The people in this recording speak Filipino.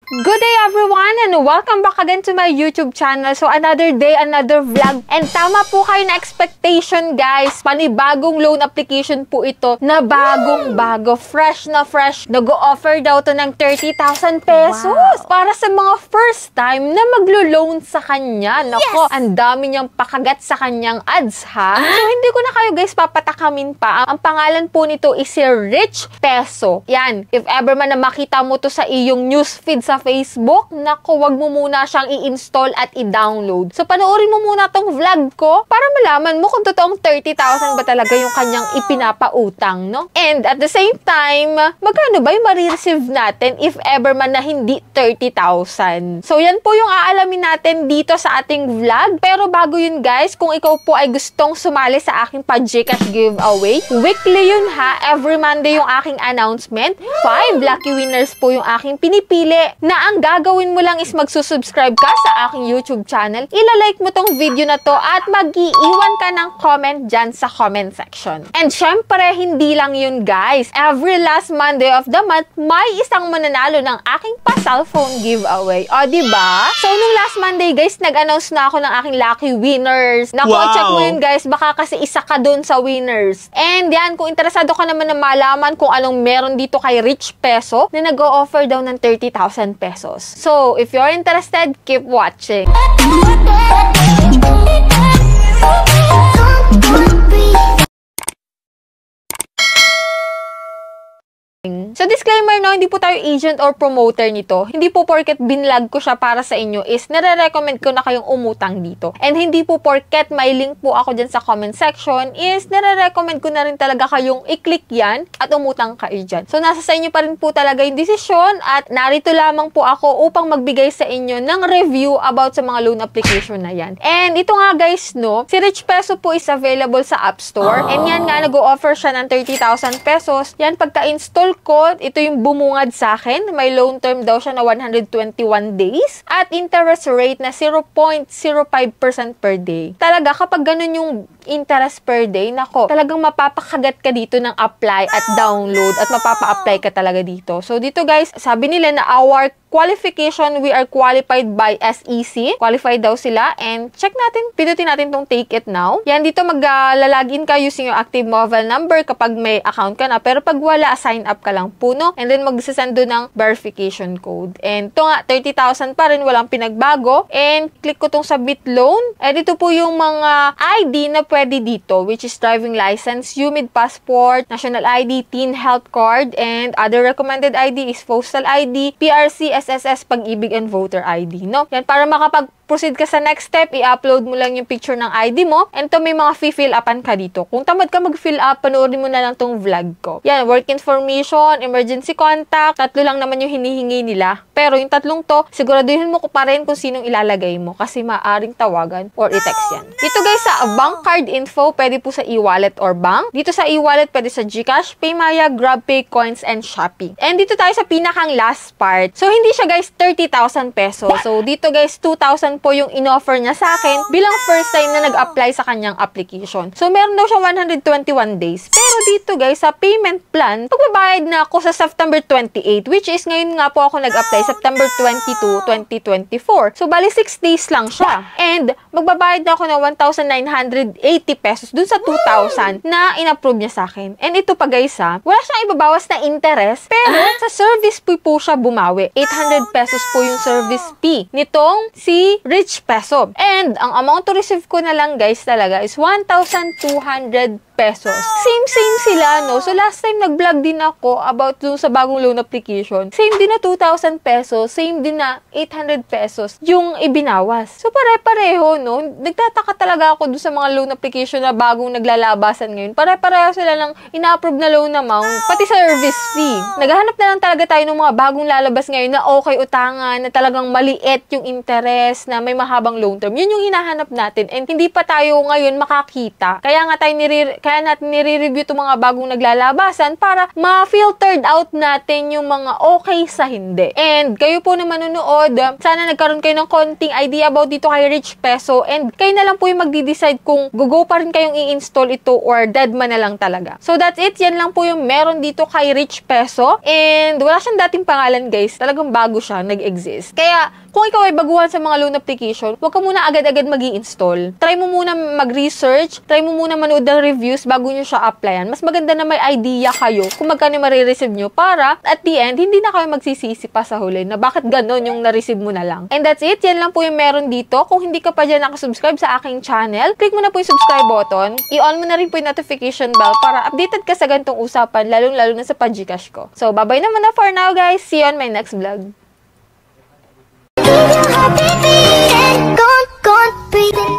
Good day everyone and welcome back again to my YouTube channel. So another day, another vlog. And tama po kayo na expectation guys. Panibagong loan application po ito na bagong-bago. Fresh na fresh. Nag-o-offer daw to ng 30,000 pesos. Wow. Para sa mga first time na maglo-loan sa kanya. Nako, ang dami niyang pakagat sa kanyang ads ha. So hindi ko na kayo guys papatakamin pa. Ang pangalan po nito is si Rich Peso. Yan, if ever man na makita mo to sa iyong newsfeed sa Facebook, naku, wag mo muna siyang i-install at i-download. So, panoorin mo muna tong vlog ko para malaman mo kung totoong 30,000 ba talaga yung kanyang ipinapautang, no? And at the same time, magkano ba yung marireceive natin if ever man na hindi 30,000? So, yan po yung aalamin natin dito sa ating vlog. Pero bago yun guys, kung ikaw po ay gustong sumali sa aking pa-Gcash giveaway, weekly yun ha, every Monday yung aking announcement. 5 lucky winners po yung aking pinipili na ang gagawin mo lang is magsusubscribe ka sa aking YouTube channel, ilalike mo tong video na to at mag-iiwan ka ng comment dyan sa comment section. And syempre, hindi lang yun guys. Every last Monday of the month, may isang mananalo ng aking pa-cellphone giveaway. O, diba? So, nung last Monday guys, nag-announce na ako ng aking lucky winners. Naku, check mo yun guys, baka kasi isa ka dun sa winners. And yan, kung interesado ka naman na malaman kung anong meron dito kay Rich Peso, na nag-o-offer daw ng 30,000 pesos. So, if you're interested, keep watching. So, disclaimer no, hindi po tayo agent or promoter nito. Hindi po porket binlog ko siya para sa inyo is nare-recommend ko na kayong umutang dito. And hindi po porket may link po ako dyan sa comment section is nare-recommend ko na rin talaga kayong i-click yan at umutang kayo dyan. So, nasa sa inyo pa rin po talaga yung desisyon at narito lamang po ako upang magbigay sa inyo ng review about sa mga loan application na yan. And ito nga guys, no, si Rich Peso po is available sa App Store. And yan nga, nag-o-offer siya ng 30,000 pesos. Yan, pagka-install ko, ito yung bumungad sa akin. May loan term daw siya na 121 days at interest rate na 0.05% per day. Talaga, kapag ganun yung interest per day, nako, talagang mapapakagat ka dito ng apply at download at mapapa-apply ka talaga dito. So, dito guys, sabi nila na our qualification, we are qualified by SEC. Qualified daw sila. And check natin, pindutin natin tong take it now. Yan, dito mag-login ka using your active mobile number kapag may account ka na. Pero pag wala, sign up ka lang po, no? And then magsasend doon ng verification code. And ito nga, 30,000 pa rin, walang pinagbago. And click ko tong submit loan. And ito po yung mga ID na pwede dito, which is driving license, UMID passport, national ID, teen health card, and other recommended ID is postal ID, PRC, SSS, Pag-ibig, and voter ID, no? Yan, para makapag-proceed ka sa next step, i-upload mo lang yung picture ng ID mo, and to may mga fill upan ka dito. Kung tamad ka mag-fill up, panoorin mo na lang tong vlog ko. Yan, work information, emergency contact, 3 lang naman yung hinihingi nila. Pero yung 3 to, siguraduhin mo ko pa rin kung sinong ilalagay mo kasi maaring tawagan or i-text yan. Dito guys, sa bank card info, pwede po sa e-wallet or bank. Dito sa e-wallet, pwede sa Gcash, Paymaya, GrabPay, Coins, and Shopee. And dito tayo sa pinakang last part. So, hindi siya guys 30,000 pesos. So, dito guys, 2,000 po yung in-offer niya sa akin bilang first time na nag-apply sa kanyang application. So, meron daw siya 121 days. Pero dito guys, sa payment plan, magbabayad na ako sa September 28, which is ngayon nga po ako nag-apply, September 22, 2024. So, bali 6 days lang siya. And, magbabayad na ako ng 1,980 pesos dun sa 2,000 na in-approve niya sa akin. And ito pa guys ha, wala siyang ibabawas na interest, pero sa service fee po siya bumawi. 800 pesos po yung service fee nitong si Rich Peso. And, ang amount to receive ko na lang guys talaga is 1,200 pesos. Same sila, no? So, last time nag-vlog din ako about dun sa bagong loan application. Same din na 2,000 pesos, same din na 800 pesos yung ibinawas. So, pare-pareho, no? Nagtataka talaga ako dun sa mga loan application na bagong naglalabasan ngayon. Pare-pareho sila ng ina-approve na loan amount, pati service fee. Naghahanap na lang talaga tayo ng mga bagong lalabas ngayon na okay utangan, na talagang maliit yung interest, na may mahabang loan term. Yun yung hinahanap natin. And hindi pa tayo ngayon makakita. Kaya nga tayo Kaya natin nire-review itong mga bagong naglalabasan para ma-filtered out natin yung mga okay sa hindi. And kayo po na manonood, sana nagkaroon kayo ng konting idea about dito kay Rich Peso, and kayo na lang po yung magdi-decide kung go pa rin kayong i-install ito or dead man na lang talaga. So that's it. Yan lang po yung meron dito kay Rich Peso. And wala siyang dating pangalan, guys. Talagang bago siya, nag-exist. Kaya kung ikaw ay baguhan sa mga loan application, huwag ka muna agad-agad mag-i-install. Try mo muna mag-research, try mo muna manood ng reviews bago nyo siya applyan. Mas maganda na may idea kayo kung magkano marireceive nyo para at the end, hindi na kayo magsisisi pa sa huli na bakit ganon yung na-receive mo na lang. And that's it. Yan lang po yung meron dito. Kung hindi ka pa dyan nakasubscribe sa aking channel, click mo na po yung subscribe button. I-on mo na rin po yung notification bell para updated ka sa ganitong usapan, lalong-lalo na sa Pagcash ko. So, bye-bye naman na for now, guys. See you on my next vlog. Keep your heart beating, gone, breathing.